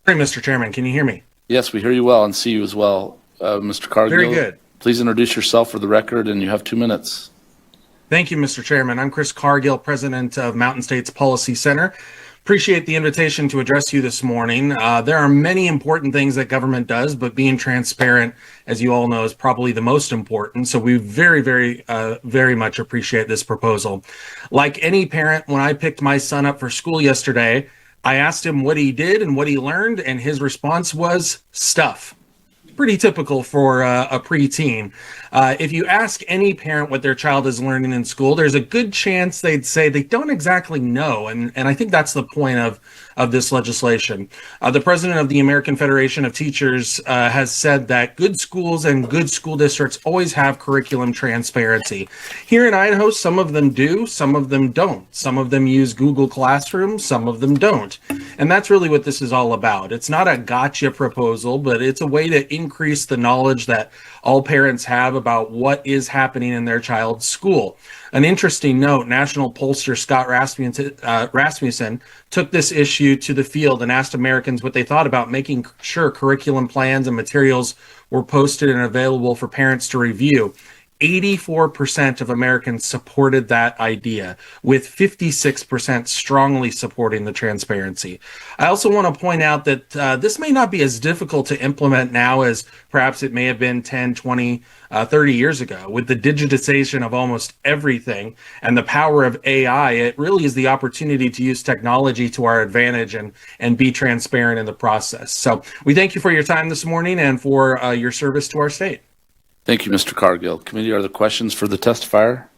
Hey, Mr. Chairman, can you hear me? Yes, we hear you well and see you as well. Mr. Cargill, Very good. please introduce yourself for the record, and you have 2 minutes. Thank you, Mr. Chairman. I'm Chris Cargill, president of Mountain States Policy Center. Appreciate the invitation to address you this morning. There are many important things that government does, but being transparent, as you all know, is probably the most important. So we very much appreciate this proposal. Like any parent, when I picked my son up for school yesterday, I asked him what he did and what he learned, and his response was stuff. Pretty typical for a preteen. If you ask any parent what their child is learning in school, there's a good chance they'd say they don't exactly know. And I think that's the point of this legislation. The president of the American Federation of Teachers has said that good schools and good school districts always have curriculum transparency. Here in Idaho, some of them do, some of them don't. Some of them use Google Classroom, some of them don't. And that's really what this is all about. It's not a gotcha proposal, but it's a way to increase the knowledge that all parents have about what is happening in their child's school. An interesting note, national pollster Scott Rasmussen took this issue to the field and asked Americans what they thought about making sure curriculum plans and materials were posted and available for parents to review. 84% of Americans supported that idea, with 56% strongly supporting the transparency. I also want to point out that this may not be as difficult to implement now as perhaps it may have been 10, 20, 30 years ago. With the digitization of almost everything and the power of AI, it really is the opportunity to use technology to our advantage and be transparent in the process. So we thank you for your time this morning and for your service to our state. Thank you, Mr. Cargill. Committee, are there questions for the testifier?